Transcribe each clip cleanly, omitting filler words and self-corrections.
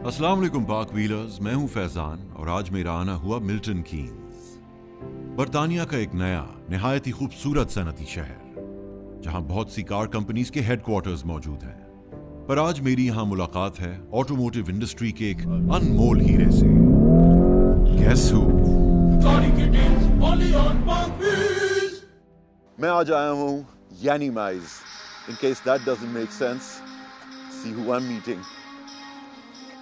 अस्सलाम वालेकुम पाक व्हीलर्स, मैं हूं फैजान और आज मेरा आना हुआ मिल्टन कीन्स, बरतानिया का एक नया निहायत ही खूबसूरत सनती शहर जहां बहुत सी कार कंपनीज के हेडक्वार्टर्स मौजूद हैं। पर आज मेरी यहां मुलाकात है ऑटोमोटिव इंडस्ट्री के एक अनमोल हीरे से। Guess who? मैं आज आया हूं Yiannimize. In case that doesn't make sense, see who I'm meeting.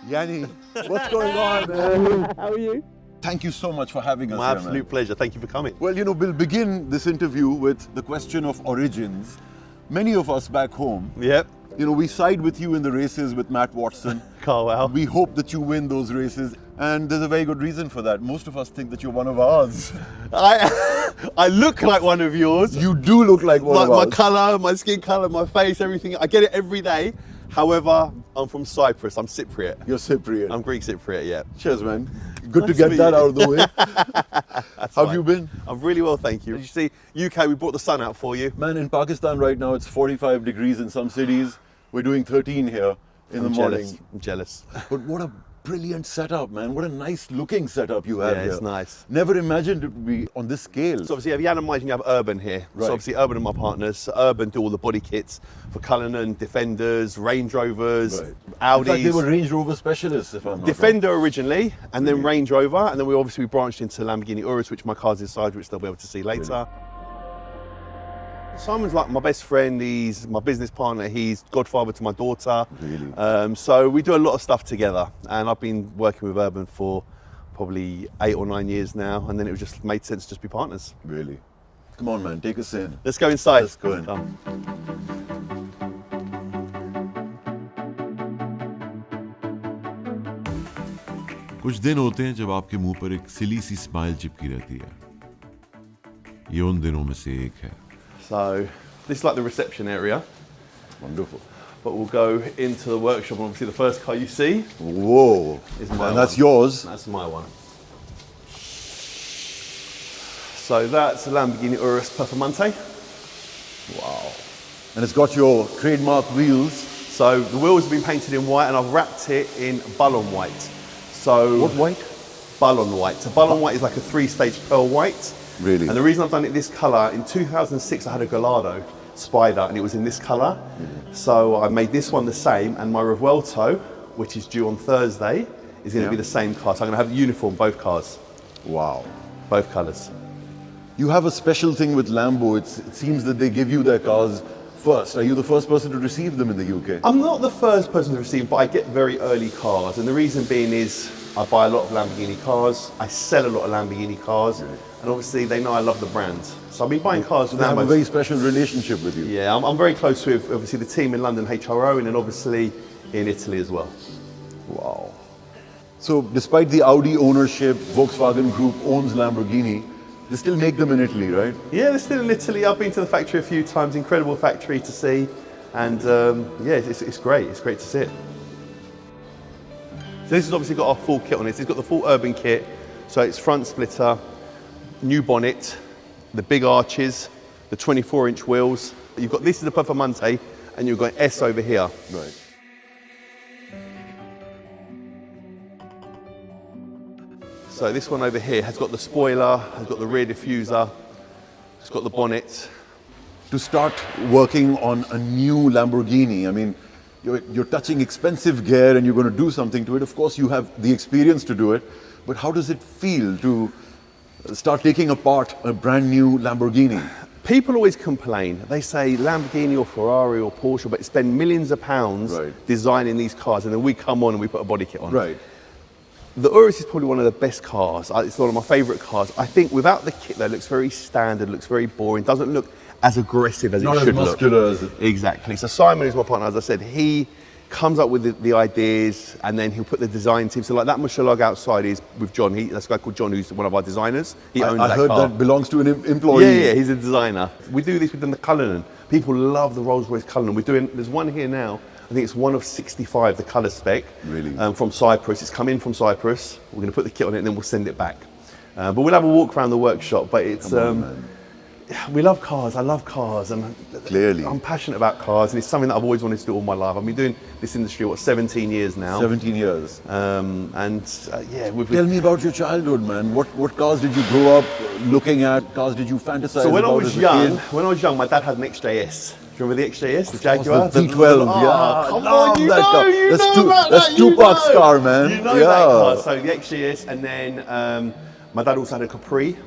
Yanni, what's going on, man? How are you? Thank you so much for having us My here, absolute man. pleasure. Thank you for coming. Well, we'll begin this interview with the question of origins. Many of us back home, Yep. we side with you in the races with Matt Watson. Carwell. We hope that you win those races, and there's a very good reason for that. Most of us think that you're one of ours. I look like one of yours. You do look like one of My ours. colour, my skin colour, my face, everything. I get it every day. However, I'm from Cyprus. I'm Cypriot. You're Cypriot. I'm Greek Cypriot, yeah. Cheers, man. Good to Nice get to that meet out of the way. That's How have fine. you been? I'm really well, thank you. As you see, UK, we brought the sun out for you. Man, in Pakistan right now, it's 45 degrees in some cities. We're doing 13 here in the morning. I'm jealous. But what a brilliant setup, man. What a nice looking setup you have Yeah, here. it's nice. Never imagined it would be on this scale. So obviously, you have Yiannimize and you have Urban here. Right. So obviously, Urban are my partners. Urban do all the body kits for Cullinan, Defenders, Range Rovers, Right. Audis. In fact, they were Range Rover specialists, if I'm not wrong. Defender originally, and then Range Rover, and then we branched into Lamborghini Urus, which my car's inside, which they'll be able to see later. Simon's like my best friend, he's my business partner, he's godfather to my daughter. Really? So we do a lot of stuff together, and I've been working with Urban for probably 8 or 9 years now, and then it just made sense to just be partners. Really? Come on, man. Take us in. Let's go inside. Let's go in. Come. कुछ दिन होते हैं जब आपके मुंह पर एक सिली सी smile चिपकी रहती है। ये उन दिनों में से एक है। So this is like the reception area, Wonderful. but we'll go into the workshop, and obviously the first car you see Whoa. is my And that's one. yours. That's my one. So that's a Lamborghini Urus Performante. Wow. And it's got your trademark wheels. So the wheels have been painted in white, and I've wrapped it in Bullon white. So What white? Bullon white. So Bullon white is like a 3-stage pearl white. Really? And the reason I've done it this colour, in 2006 I had a Gallardo Spider, and it was in this colour. So I made this one the same, and my Revuelto, which is due on Thursday, is going to be the same car. So I'm going to have the uniform, both cars, Wow. both colours. You have a special thing with Lambo. It seems that they give you their cars first. Are you the first person to receive them in the UK? I'm not the first person to receive, but I get very early cars, and the reason being is I buy a lot of Lamborghini cars, I sell a lot of Lamborghini cars, and obviously they know I love the brand. So I've been buying cars with They have a Lambos. very special relationship with you. Yeah, I'm very close with obviously the team in London, HRO, and then obviously in Italy as well. Wow. So despite the Audi ownership, Volkswagen Group owns Lamborghini, they still make them in Italy, right? Yeah, they're still in Italy. I've been to the factory a few times, incredible factory to see, and yeah, it's great. It's great to see it. So this has obviously got our full kit on it. It's got the full Urban kit, so it's front splitter, new bonnet, the big arches, the 24-inch wheels. You've got, this is the Performante, and you've got S over here. Right. So this one over here has got the spoiler, has got the rear diffuser, it's got the bonnet. To start working on a new Lamborghini, I mean, you're touching expensive gear and you're going to do something to it. Of course, you have the experience to do it, but how does it feel to start taking apart a brand new Lamborghini? People always complain. They say Lamborghini or Ferrari or Porsche, but spend millions of pounds Right. designing these cars, and then we come on and we put a body kit on. Right. The Urus is probably one of the best cars. It's one of my favourite cars. I think without the kit though, it looks very standard, looks very boring, doesn't look as aggressive as Not it as should muscular look. as it. Exactly. So Simon, who's my partner, as I said, he comes up with the ideas, and then he'll put the design team. So like that Michelog outside is with John. That's a guy called John, who's one of our designers. He owns I that heard car. that belongs to an employee. Yeah, he's a designer. We do this within the Cullinan. People love the Rolls-Royce Cullinan. There's one here now. I think it's one of 65, the colour spec. Really? From Cyprus. It's come in from Cyprus. We're going to put the kit on it and then we'll send it back. But we'll have a walk around the workshop. But it's we love cars. I love cars, and Clearly. I'm passionate about cars, and it's something that I've always wanted to do all my life. I've been doing this industry, what, 17 years now. 17 years. Yeah. Tell me about your childhood, man. What cars did you grow up looking at? Cars did you fantasize So when I about was as a young, kid? my dad had an XJS. Do you remember the XJS, the Of course, Jaguar? the V12, yeah. Come Love on, you that know, car. you That's know about that's that, Tupac's you know. car, man. You know Yeah. that car. So the XJS, and then my dad also had a Capri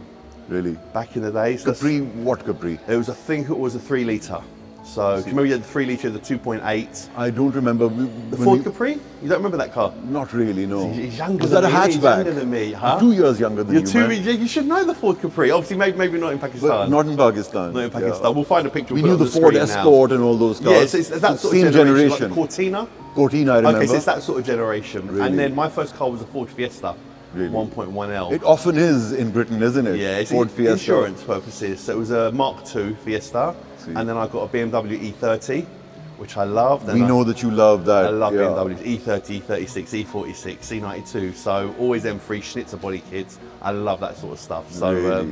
Really? back in the day. So Capri, what Capri? it was, I think it was a 3 litre. So, do you remember you had the 3 litre, the 2.8? I don't remember. The Ford Capri? You don't remember that car? Not really, no. He's younger Was than that a me, he's hatchback? younger than me, huh? 2 years younger than You're you, two, man. you should know the Ford Capri. Obviously, maybe not in Pakistan. But not in Pakistan. Not in Pakistan. Yeah. We'll find a picture. We we'll knew put the it on Ford screen now. Escort and all those cars. Yes, it's that sort Same of generation. generation. Like Cortina? Cortina, I remember. Okay, so it's that sort of generation. Really? And then my first car was a Ford Fiesta, Really? 1.1L. It often is in Britain, isn't it? Yeah, it's Ford Fiesta. insurance purposes. So it was a Mark II Fiesta, See. and then I got a BMW E30, which I loved. And We know that you love that. I love yeah. BMWs, E30, E36, E46, C92. So always M3 Schnitzer body kits. I love that sort of stuff. So Really?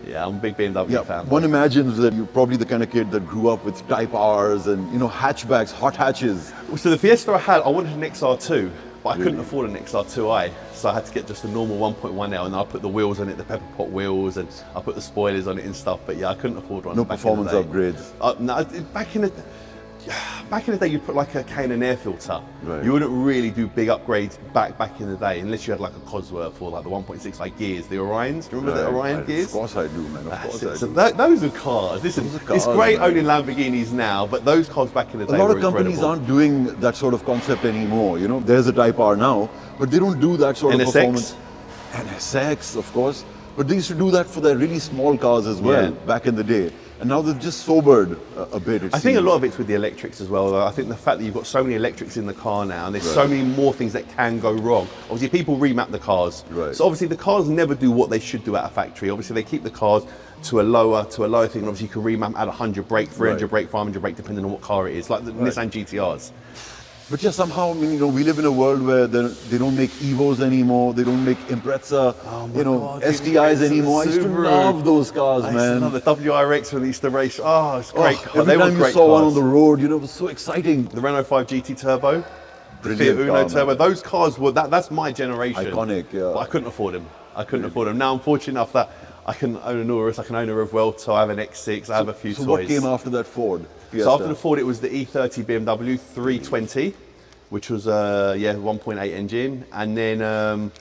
yeah, I'm a big BMW Yeah, fan. one imagines that you're probably the kind of kid that grew up with Type Rs and, you know, hatchbacks, hot hatches. So the Fiesta I wanted an XR2, but I couldn't afford an XR2i, so I had to get just a normal 1.1L, and I put the wheels on it, the pepper pot wheels, and I put the spoilers on it and stuff. But yeah, I couldn't afford one. No back in the performance day. upgrades. No, back in the day, you'd put like a K&N air filter. Right. You wouldn't really do big upgrades back in the day, unless you had like a Cosworth or like the 1.6 like gears, the Orions. Do you remember the Orion gears? Of course I do, man. Of course I So do. those are cars. Listen, Those are cars, it's great man. owning Lamborghinis now, but those cars back in the day A lot were of companies incredible. aren't doing that sort of concept anymore. You know, there's a Type R now, but they don't do that sort of NSX? performance. NSX, of course. But they used to do that for their really small cars as well Yeah. back in the day. And now they've just sobered a bit. I think a lot of it's with the electrics as well. Though. I think the fact that you've got so many electrics in the car now, and there's so many more things that can go wrong. Obviously, people remap the cars, Right. so obviously the cars never do what they should do at a factory. Obviously, they keep the cars to a lower thing. And obviously, you can remap at 100 brake, 300 Right. brake, 500 brake, depending on what car it is, like the Nissan GTRs. But just somehow, I mean, you know, we live in a world where they don't make Evos anymore, they don't make Impreza, you know, God, STIs the anymore. I used to Subaru. when those cars, I used to man. love the WRX when they used to race. Oh, it's a great car. Every They were time you great saw one cars. on the road, you know, it was so exciting. The Renault 5 GT Turbo, the Fiat Brilliant Uno car, man. Turbo, those cars were, that's my generation. Iconic, yeah. But I couldn't afford them. I couldn't afford them. Now I'm fortunate enough that I can own an Urus, I can own a Revuelto, I have an X6, I have a few So toys. what came after that Ford Fiesta? So after the Ford, it was the E30 BMW 320, which was 1.8 engine, and then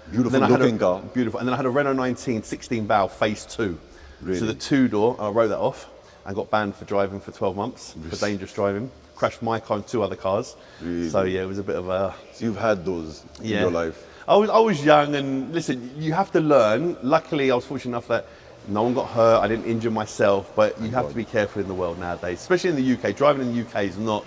Beautiful then I had looking car. Beautiful, and then I had a Renault 19 16 valve Phase 2. Really? So the 2-door, I wrote that off and got banned for driving for 12 months for dangerous driving. Crashed my car and 2 other cars. Really? So yeah, it was a bit of a So you've had those in yeah. your life. I was young, and listen, you have to learn. Luckily, I was fortunate enough that no one got hurt. I didn't injure myself, but you have to be careful in the world nowadays, especially in the UK. Driving in the UK is not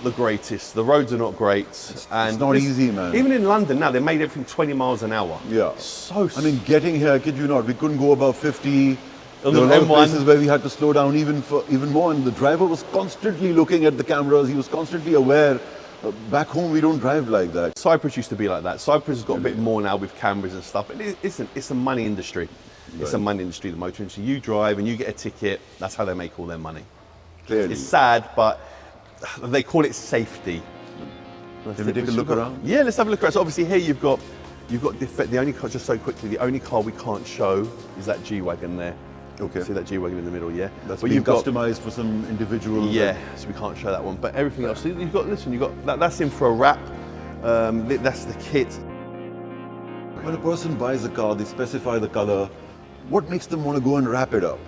the greatest. The roads are not great, and it's not easy, man. Even in London now, they made everything 20 miles an hour. Yeah. So I mean, getting here, I kid you not, we couldn't go above 50. On There the were a lot of M1. places where we had to slow down even more, and the driver was constantly looking at the cameras. He was constantly aware. Back home, we don't drive like that. Cyprus used to be like that. Cyprus has got a bit more now with cameras and stuff, but it's a money industry. It's a money industry, the motor industry. You drive and you get a ticket. That's how they make all their money. Clearly. It's sad, but they call it safety. Can we take a look around? Yeah, let's have a look around. So obviously here you've got the only car, just so quickly, the only car we can't show is that G-Wagon there. Okay. See that G-Wagon in the middle, yeah? That's but been you've got, customized for some individual. yeah, so we can't show that one. But everything else, so you've got, listen, you've got, that's in for a wrap. That's the kit. When a person buys a car, they specify the color. What makes them want to go and wrap it up?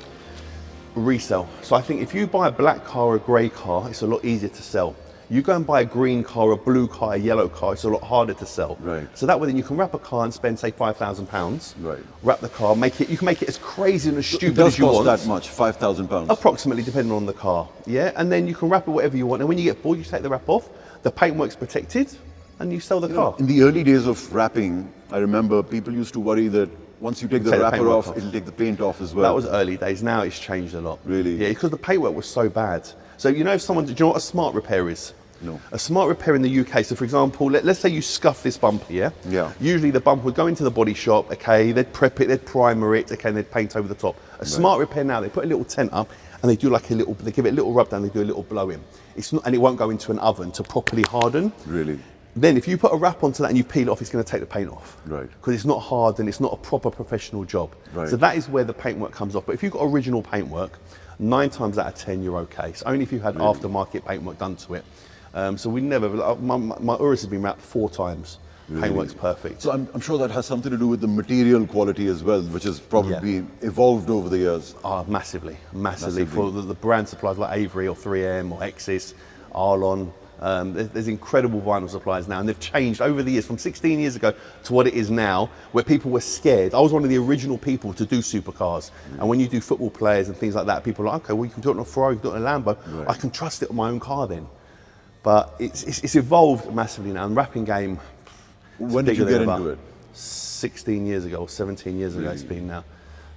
Resell. So I think if you buy a black car or a grey car, it's a lot easier to sell. You go and buy a green car, a blue car, a yellow car, it's a lot harder to sell. Right. So that way then you can wrap a car and spend, say, £5,000. Right. Wrap the car, you can make it as crazy and as It stupid does as you cost want. that much, £5,000. Approximately, depending on the car. Yeah, and then you can wrap it whatever you want. And when you get bored, you take the wrap off, the paintwork's protected, and you sell the car. In the early days of wrapping, I remember people used to worry that once you take the Take the wrapper paintwork off, off. it'll take the paint off as well. That was early days. Now it's changed a lot. Really? Yeah, because the paintwork was so bad. So you know, if someone, do you know what a smart repair is? No. A smart repair in the UK, so for example, let's say you scuff this bumper, yeah? Yeah. Usually the bumper would go into the body shop, okay, they'd prep it, they'd primer it, okay, and they'd paint over the top. A smart repair now, they put a little tent up and they do like they give it a little rub down, they do a little blow in. It's not, and it won't go into an oven to properly harden. Really? Then if you put a wrap onto that and you peel it off, it's going to take the paint off. Right. Because it's not hard and it's not a proper professional job. Right. So that is where the paintwork comes off. But if you've got original paintwork, 9 times out of 10 you're okay. It's only if you had aftermarket paintwork done to it. So we never, my Urus has been wrapped 4 times. Really? Paintwork's perfect. So I'm sure that has something to do with the material quality as well, which has probably evolved over the years. Massively. For the brand suppliers like Avery or 3M or Exis, Arlon. There's incredible vinyl suppliers now, and they've changed over the years from 16 years ago to what it is now, where people were scared. I was one of the original people to do supercars, and when you do football players and things like that, people are like, okay, well, you can do it on a Ferrari, you can do it on a Lambo. Right. I can trust it on my own car then. But it's evolved massively now, and wrapping game. When did you get into it? 16 years ago, or 17 years ago it's been now.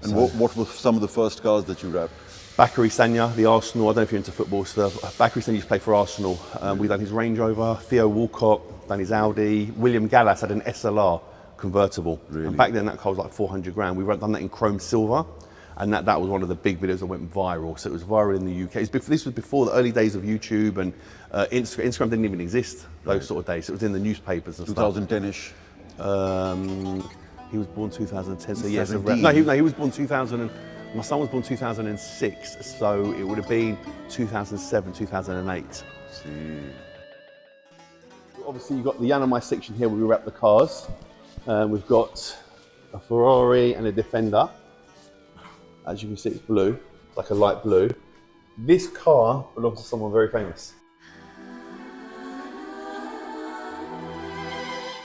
And so, what were some of the first cars that you wrapped? Bakary Sagna, the Arsenal, I don't know if you're into football stuff. Bakary Sagna used to play for Arsenal. We've done his Range Rover, Theo Walcott, done his Audi. William Gallas had an SLR convertible. Really? And back then that car was like 400 grand. We've done that in chrome silver. And that was one of the big videos that went viral. So it was viral in the UK. This was before the early days of YouTube and Instagram. Instagram didn't even exist those sort of days. It was in the newspapers and 2010-ish? He was born 2010, so yes. He was born 2000 and my son was born 2006, so it would have been 2007, 2008. See. Obviously you've got the Yiannimize section here where we wrap the cars. We've got a Ferrari and a Defender. As you can see, it's blue, like a light blue. This car belongs to someone very famous.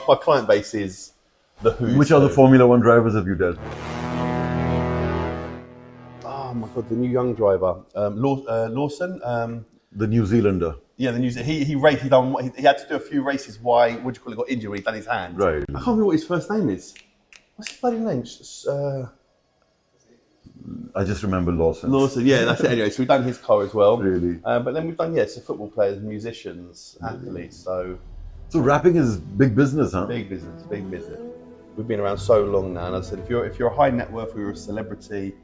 My client base is the Who's. Which other Formula One drivers have you dealt with? Oh my God, the new young driver, Lawson. The New Zealander. Yeah, the New Zealander. He had to do a few races. Why? What do you call it? Got injured when he done his hand. Right. I can't remember what his first name is. What's his bloody name? I just remember Lawson. Lawson, yeah, that's it. Anyway, so we've done his car as well. Really? But then we've done, so football players, musicians, athletes. So rapping is big business, huh? Big business, big business. We've been around so long now, and I said, if you're a high net worth or you're a celebrity,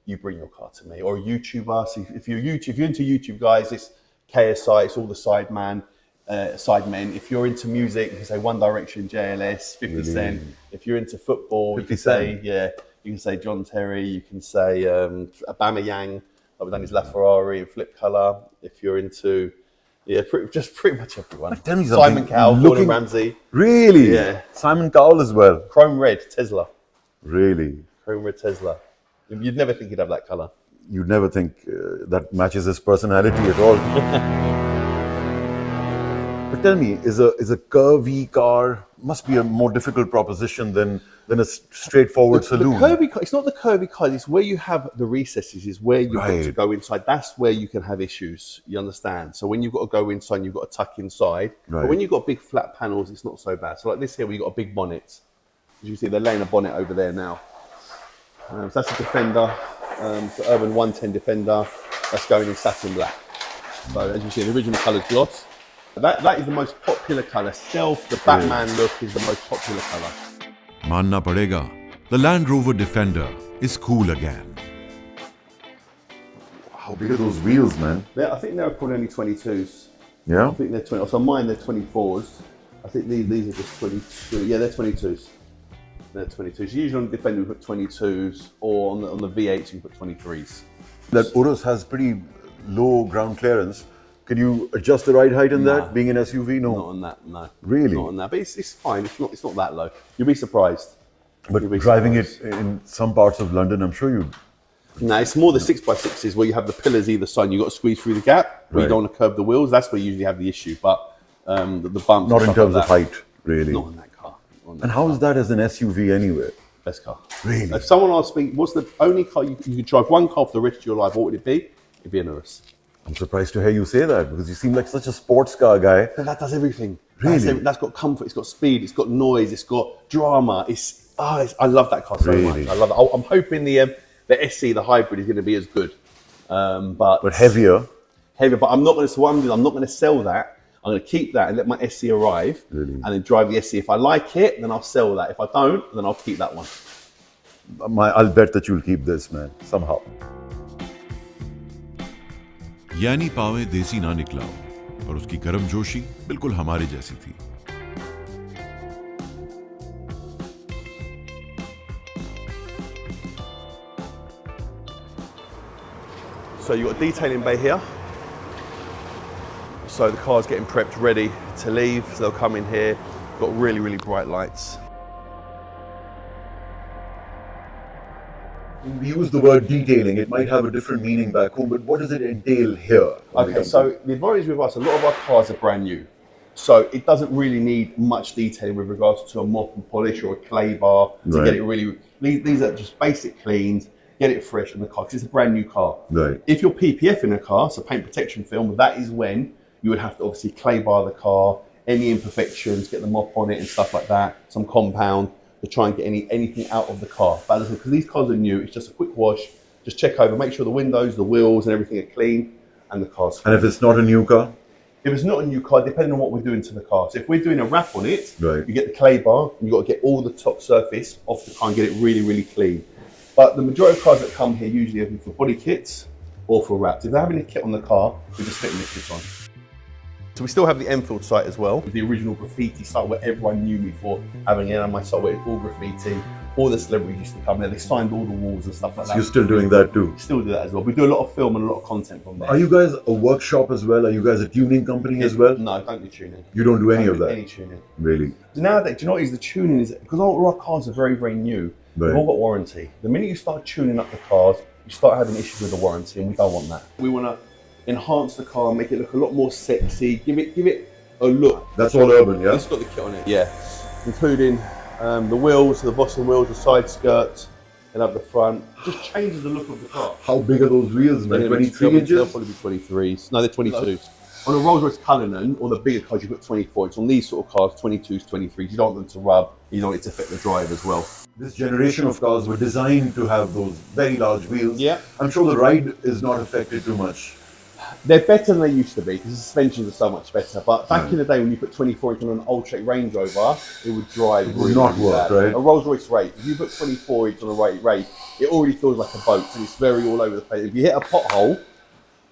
you bring your car to me. Or a YouTuber. So if you're into YouTube, guys, it's KSI, it's all the sidemen. If you're into music, you can say One Direction, JLS, 50 Cent. If you're into football, you can say, you can say John Terry, you can say Aubameyang, I've done his LaFerrari in flip colour. If you're into, pretty much everyone. Tell me something. Simon Cowell, Gordon Ramsay. Really? Yeah. Simon Cowell as well. Chrome red, Tesla. Really? Chrome red Tesla. You'd never think he'd have that colour. You'd never think that matches his personality at all. But tell me, is a curvy car must be a more difficult proposition than a straightforward saloon? The curvy car, it's not the curvy car, it's where you have the recesses, is where you've got to go inside. That's where you can have issues, you understand? So when you've got to go inside, and you've got to tuck inside. Right. But when you've got big flat panels, it's not so bad. So like this here, we've got a big bonnet. As you can see, they're laying a bonnet over there now. So that's a Defender, the Urban 110 Defender. That's going in satin black. So as you see, the original colour's gloss. That is the most popular colour. Stealth, the Batman look is the most popular colour. Manna padega, the Land Rover Defender is cool again. How big are those wheels, man? I think they're probably only 22s. Yeah? I think they're 20. So mine, they're 24s. I think these are just 22. Yeah, they're 22s. They're 22s. Usually on the Defender we put 22s, or on the V8s you put 23s. That Urus has pretty low ground clearance. Can you adjust the ride height in that, being an SUV? No. Not on that, no. Really? Not on that, but it's fine. It's not that low. You'll be surprised. But driving it in some parts of London, I'm sure you... No, it's more the 6x6s where you have the pillars either side. You've got to squeeze through the gap, where you don't want to curb the wheels. That's where you usually have the issue. But the bumps... Not in terms of height, really. Not on that car. And how is that as an SUV anyway? Best car. Really? If someone asked me, what's the only car you could drive one car for the rest of your life, what would it be? It'd be an Urus. I'm surprised to hear you say that, because you seem like such a sports car guy. But that does everything. Really? That's got comfort, it's got speed, it's got noise, it's got drama. I love that car so much. I love it. I'm hoping the SC, the hybrid, is going to be as good. But heavier. Heavier, but I'm not going to. So what I'm doing, I'm not going to sell that. I'm going to keep that and let my SC arrive, Really? and then drive the SC. If I like it, then I'll sell that. If I don't, then I'll keep that one. I'll bet that you'll keep this, man, somehow. यानी पावे देसी ना निकला और उसकी गर्मजोशी बिल्कुल हमारे जैसी थी। So you've got a detailing bay here. So the car's getting prepped, ready to leave. So they'll come in here. Got really, really bright lights. We use the word detailing. It might have a different meaning back home, but what does it entail here? Okay, so the advantage with us, a lot of our cars are brand new. So it doesn't really need much detailing with regards to a mop and polish or a clay bar to get it really. These are just basic cleans, get it fresh in the car, because it's a brand new car. Right. If you're PPF in a car, so paint protection film, that is when you would have to obviously clay bar the car, any imperfections, get the mop on it and stuff like that, some compound, to try and get anything out of the car. But because these cars are new, it's just a quick wash, just check over, make sure the windows, the wheels and everything are clean, and the car's fine. And if it's not a new car? If it's not a new car, depending on what we're doing to the car. So if we're doing a wrap on it, Right. you get the clay bar, and you've got to get all the top surface off the car and get it really, really clean. But the majority of cars that come here usually are for body kits or for wraps. If they're having a kit on the car, we're just fitting the kit on. So we still have the Enfield site as well, the original graffiti site where everyone knew me for having it on my site, where it's all graffiti. All the celebrities used to come there, they signed all the walls and stuff like that. So you're still doing that too? Still do that as well. We do a lot of film and a lot of content from there. Are you guys a workshop as well? Are you guys a tuning company as well? No, don't do tuning. You don't do any of that? Any tuning. Really? Nowadays, do you know what is the tuning is, because all our cars are very, very new, they've all got warranty. The minute you start tuning up the cars, you start having issues with the warranty, and we don't want that. We want to enhance the car, make it look a lot more sexy, give it a look. That's all urban, yeah? It's got the kit on it, yeah. Including the wheels, the Boston wheels, the side skirts, and up the front. Just changes the look of the car. How big are those wheels, man? 23 inches? They'll probably be 23s. No, they're 22s. On a Rolls-Royce Cullinan, or the bigger cars, you put 24. It's on these sort of cars, 22s, 23s. You don't want them to rub. You don't want it to affect the drive as well. This generation of cars were designed to have those very large wheels. Yeah. I'm sure the ride is not affected too much. They're better than they used to be because the suspensions are so much better. But back in the day when you put 24 inch on an old Trek Range Rover, it would drive It would not work, bad. right? A Rolls Royce Wraith, if you put 24 inch on a Wraith, it already feels like a boat and it's very all over the place. If you hit a pothole,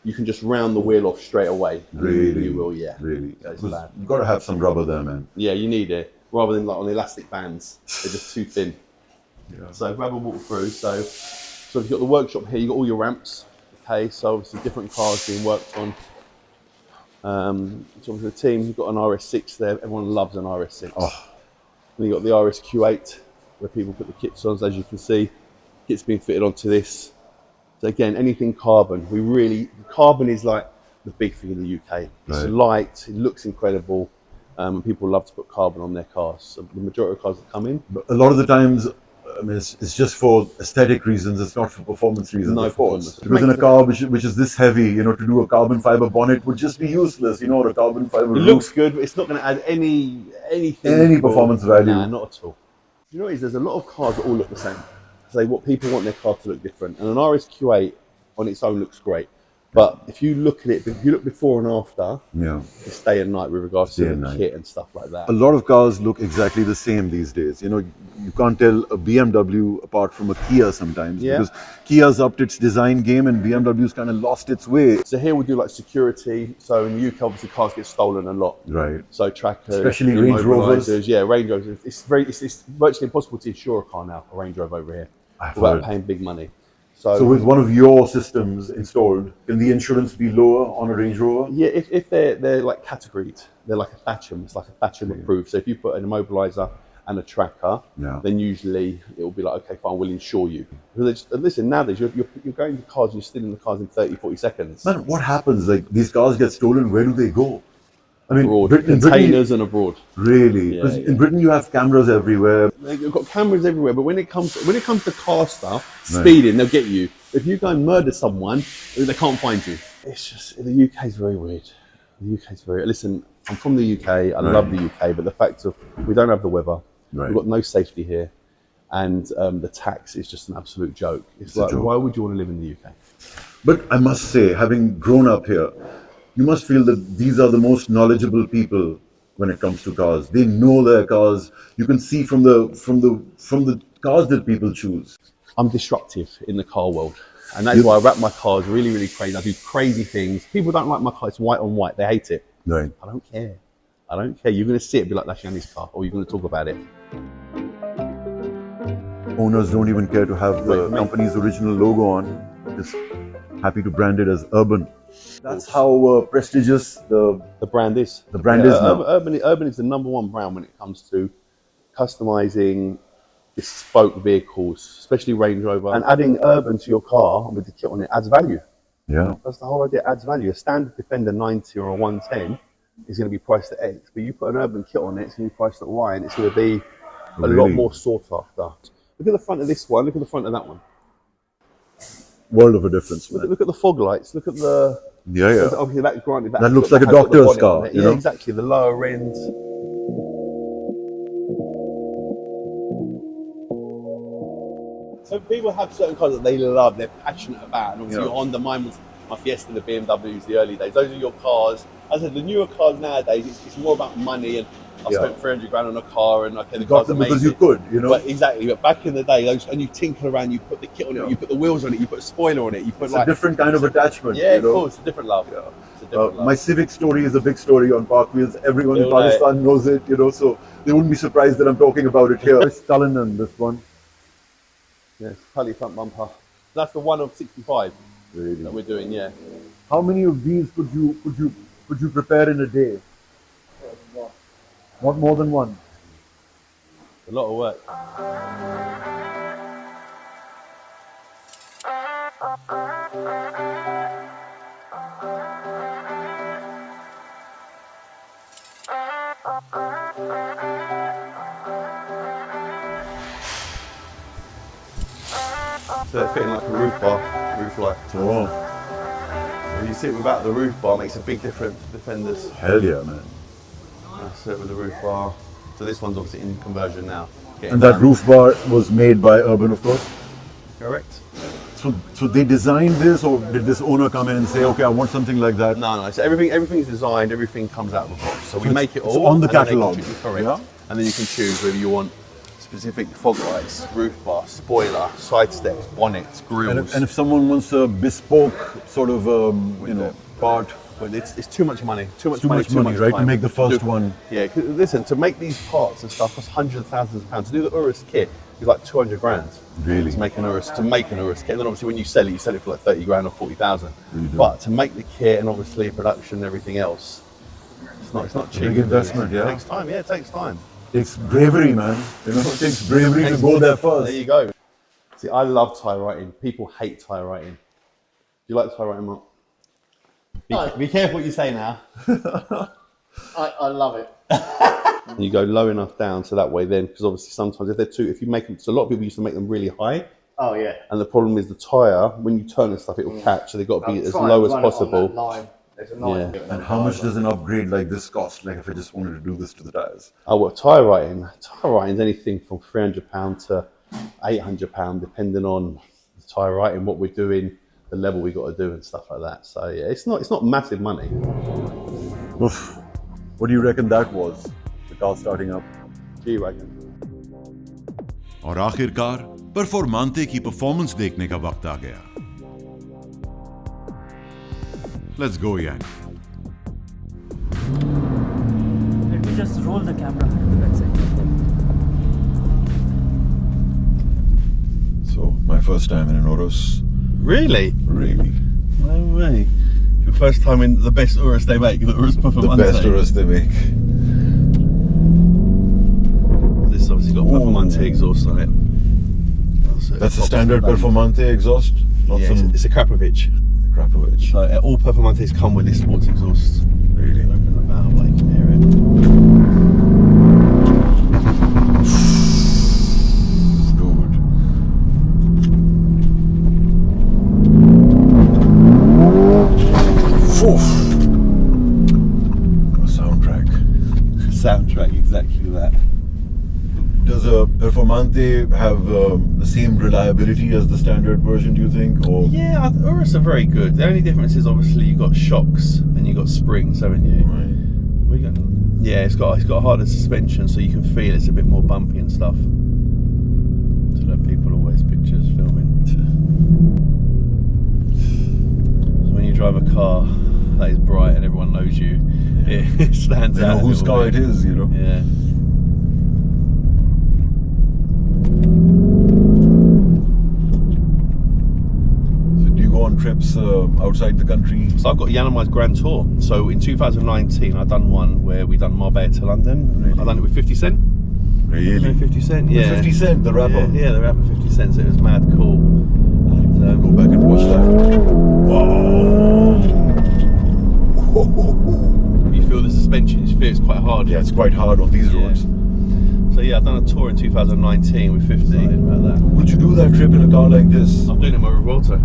you can just round the wheel off straight away. Really? You will, yeah. Really? It's bad. You've got to have some rubber there, man. Yeah, you need it. Rather than like on the elastic bands, they're just too thin. Yeah. So grab a walk through. So if you've got the workshop here, you've got all your ramps. Okay, so obviously different cars being worked on. So the team, you've got an RS6 there. Everyone loves an RS6. Oh. Then you've got the RSQ8 where people put the kits on. As you can see, kits being fitted onto this. So again, anything carbon. Carbon is like the big thing in the UK. It's light, it looks incredible. People love to put carbon on their cars. So the majority of cars that come in. But a lot of the times, I mean, it's just for aesthetic reasons. It's not for performance reasons. No of course. performance. Because in a car which is this heavy, you know, to do a carbon fiber bonnet would just be useless. You know, or a carbon fiber It roof. looks good, but it's not going to add anything. Any performance value. Nah, not at all. You know what it is? There's a lot of cars that all look the same. So what people want their car to look different, and an RSQ8 on its own looks great. But if you look at it, if you look before and after, Yeah. it's day and night with regards to Day and the night. kit and stuff like that. A lot of cars look exactly the same these days. You know, you can't tell a BMW apart from a Kia sometimes. Yeah. Because Kia's upped its design game and BMW's kind of lost its way. So here we do like security. So in the UK, obviously cars get stolen a lot. Right. So trackers, Especially Range Rovers. immobilizers, yeah, Range Rovers. It's virtually impossible to insure a car now, a Range Rover over here, I've without heard. paying big money. So with one of your systems installed, can the insurance be lower on a Range Rover? Yeah, if they're like categored, they're like a Thatcham. It's like a Thatcham approved. So if you put an immobilizer and a tracker, then usually it will be like, okay, fine, we'll insure you. Because listen, nowadays you're going to cars, you're stealing the cars in 30, 40 seconds. Man, what happens? Like these cars get stolen, where do they go? I mean, Abroad, in containers and abroad. Really? Yeah, Because yeah. in Britain you have cameras everywhere. You've got cameras everywhere, but when it comes to car stuff, speeding, they'll get you. If you go and murder someone, they can't find you. It's just, the UK is very weird. The UK is very, listen, I'm from the UK, I love the UK, but the fact of we don't have the weather, we've got no safety here, and the tax is just an absolute joke. It's like, why would you want to live in the UK? But I must say, having grown up here, you must feel that these are the most knowledgeable people when it comes to cars. They know their cars. You can see from the cars that people choose. I'm disruptive in the car world. And that's why I wrap my cars really, really crazy. I do crazy things. People don't like my car. It's white on white. They hate it. Right. I don't care. I don't care. You're going to see it and be like, that's Yiannimize's car. Or you're going to talk about it. Owners don't even care to have the company's original logo on. Just happy to brand it as Urban. That's how prestigious the brand is. The brand is now. Urban is the #1 brand when it comes to customizing bespoke vehicles, especially Range Rover. And adding Urban to your car with the kit on it adds value. Yeah. That's the whole idea. It adds value. A standard Defender 90 or a 110 is going to be priced at X, but you put an Urban kit on it, it's going to be priced at Y, and it's going to be a lot more sought after. Look at the front of this one. Look at the front of that one. World of a difference, man. Look at the fog lights. Look at the... Yeah. Obviously, that looks like a doctor's car. Yeah, exactly. The lower end. So people have certain cars that they love, they're passionate about, and obviously Honda, mine was my Fiesta, the BMWs, the early days. Those are your cars. As I said, the newer cars nowadays, it's more about money, and I spent 300 grand on a car, and okay, the car's amazing. Because you could, you know. But exactly. But back in the day, and you tinker around, you put the kit on it, you put the wheels on it, you put a spoiler on it, you put it's a different kind of attachment. Yeah, of course, it's a different love. Yeah. It's a different love. My Civic story is a big story on Pakwheels. Everyone in Pakistan knows it, you know, so they wouldn't be surprised that I'm talking about it here. It's Cullinan, this one. Yes, Cully front bumper. That's the one of 65 that we're doing. Yeah. How many of these could you prepare in a day? Not more than one. A lot of work. So they're fitting like a roof light. Oh. When you sit without the roof bar, it makes a big difference to Defenders. Hell yeah, man. That's it with the roof bar. So this one's obviously in conversion now. And that roof bar was made by Urban, of course? Correct. So they designed this, or did this owner come in and say, okay, I want something like that? No. So everything's designed, everything comes out of the box. So we make it all. It's on the catalogue. Correct. Yeah? And then you can choose whether you want specific fog lights, roof bar, spoiler, side steps, bonnets, grills. And if someone wants a bespoke sort of, part. But it's too much money. Too much money, right? To make the first one. Yeah, listen, to make these parts and stuff costs hundreds of thousands of pounds. To do the Urus kit is like 200 grand. Really? To make an Urus kit. And then obviously when you sell it for like 30 grand or 40,000. But to make the kit and obviously production and everything else, it's not cheap. Big investment, yeah. It takes time, it takes time. It takes bravery, man. You know, it takes bravery to go there first. There you go. See, I love tie writing. People hate tie writing. Do you like tie writing, Mark? Be careful what you say now. I love it. You go low enough down so that way then, because obviously sometimes if you make them, so a lot of people used to make them really high. Oh yeah. And the problem is the tyre, when you turn and stuff, it will catch. So they've got to be as low as possible. And how much does an upgrade like this cost? Like if I just wanted to do this to the tires? Oh, well, tyre writing. Tyre writing is anything from £300 to £800, depending on the tyre writing, what we're doing, the level we got to do and stuff like that. So yeah, it's not massive money. Oof. What do you reckon that was? The car starting up? G-Wagon. और आखिरकार परफॉर्मांते की performance देखने का वक्त आ गया. Let's go, Yann. Let me just roll the camera to that side. So, my first time in an Urus. Really? Really. No way. Your first time in the best Urus they make, the Urus Performante. The best Urus they make. This obviously got Performante exhaust on it. So that's a standard Performante exhaust? It's a Krapovic. Krapovic. So all Performantes come with this sports exhaust. Really? Open the valve, like you can hear it. Good. Oof. A soundtrack. Soundtrack, exactly that. Does a Performante have the same reliability as the standard version, do you think? Or yeah, Urus are very good. The only difference is obviously you've got shocks and you've got springs, haven't you? right. Yeah, it's got harder suspension, so you can feel it's a bit more bumpy and stuff. So that people always pictures filming. So when you drive a car that is bright and everyone knows you, it stands They out. know whose car it is, you know. Yeah. On trips outside the country? So I've got a Yiannimize Grand Tour. So in 2019 I done one where we done Marbella to London. Really? I done it with 50 Cent. Really? 50 Cent, yeah. 50 Cent, the rapper? Yeah, the rapper 50 Cent, so it was mad cool. And, Go back and watch that. Wow! you feel the suspension, you feel it's quite hard. Yeah, it's quite hard on these roads. So yeah, I've done a tour in 2019 with 50. About that. Would you do that trip in a car like this? I'm doing it in my Revolto.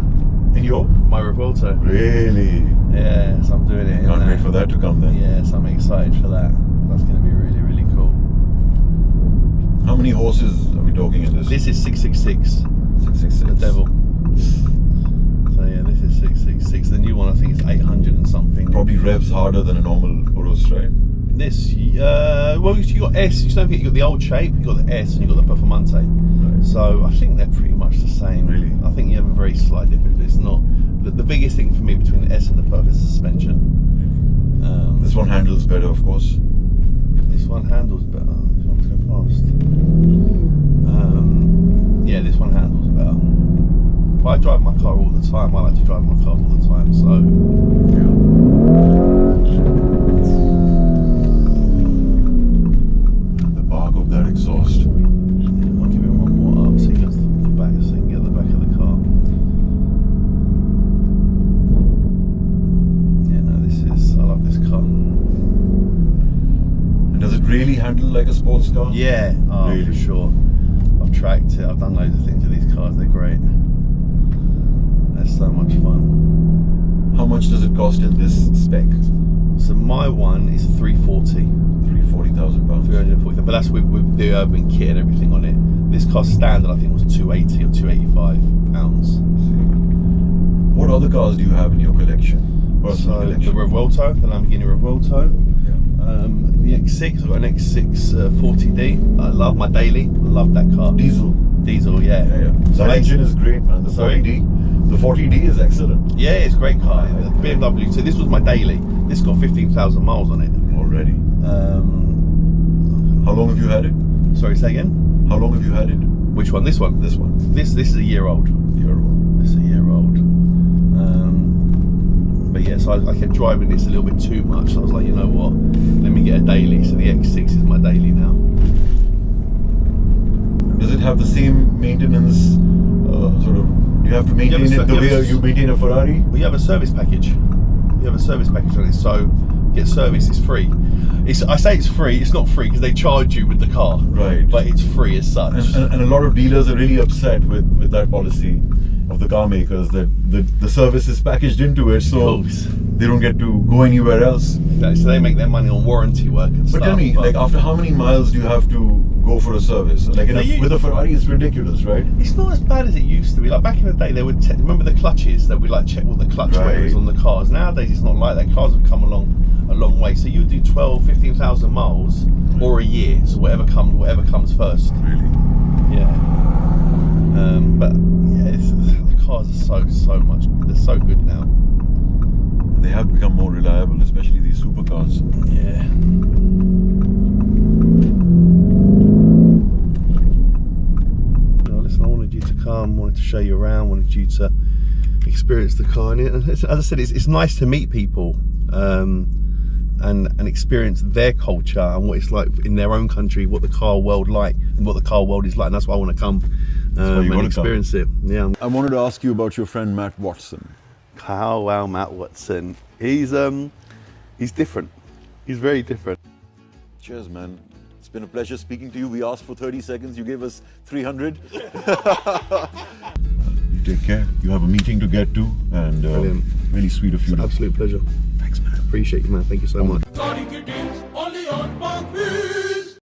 In your? My Revolto. Really? Yeah, so I'm doing it. Can't wait for that to come then. Yeah, so I'm excited for that. That's going to be really, really cool. How many horses are we talking in this? This is 666. 666. The devil. So yeah, this is 666. The new one I think is 800 and something. Probably revs harder than a normal Urus, right? This, well, you got S. You don't forget you got the old shape, you got the S, and you got the Performante. Right. So I think they're pretty much the same. Really? I think you have a very slight difference, but it's not. The biggest thing for me between the S and the Perf is the suspension. This one handles better, of course. This one handles better. This one's go fast. Yeah, this one handles better. But I drive my car all the time. I like to drive my car all the time, so. Yeah. The bark of that exhaust. Yeah, I'll give it one more up so you get the back, so you can get the back of the car. Yeah, no, I love this car. And does it really handle like a sports car? Yeah, oh, Really? for sure. I've tracked it, I've done loads of things with these cars, they're great. They're so much fun. How much does it cost in this spec? So my one is 340. 340,000 pounds. 340, but that's with the urban kit and everything on it. This car standard I think was 280 or 285 pounds. What other cars do you have in your collection? Personal So the collection? Revolto, the Lamborghini Revolto. Yeah. The X6, I've got an X6 40D. I love my daily. I love that car. Diesel. Diesel, yeah. Yeah. So That engine is great, man. The Sorry? 40D. The 40D is excellent. Yeah, it's a great car. The BMW. So this was my daily. This got 15,000 miles on it. Already. How long have you had it? Sorry, say again. How long have you had it? Which one? This one. This one. This is a year old. Year old. This is a year old. But yeah, so I kept driving this a little bit too much. So I was like, you know what? Let me get a daily. So the X6 is my daily now. Does it have the same maintenance sort of? Do you have to maintain it the way you maintain a Ferrari? Well, you have a service package. You have a service package on it. So get service. It's free. I say it's free. It's not free because they charge you with the car. Right. But it's free as such. And a lot of dealers are really upset with that policy of the car makers that the service is packaged into it, so they don't get to go anywhere else. So they make their money on warranty work and stuff. But tell me, like after how many miles do you have to go for a service? Like with a Ferrari, it's ridiculous, right? It's not as bad as it used to be. Like back in the day, they would remember the clutches. They would like check what the clutch wear is on the cars. Nowadays, it's not like that. Cars have come along a long way. So you would do 12, 15,000 miles or a year. So whatever comes first. Really? Yeah. But yeah, the cars are so much. They're so good now. They have become more reliable, especially these supercars. Yeah. Listen, I wanted you to come, wanted to show you around, wanted you to experience the car. And as I said, it's nice to meet people and experience their culture and what it's like in their own country, what the car world like and what the car world is like. And that's why I want to come and experience it. Yeah. I wanted to ask you about your friend Matt Watson. Oh wow, Matt Watson. He's different. He's very different. Cheers, man. It's been a pleasure speaking to you. We asked for 30 seconds. You gave us 300. You take care. You have a meeting to get to, and really sweet of you. Absolute pleasure. Thanks, man. Appreciate you, man. Thank you so much.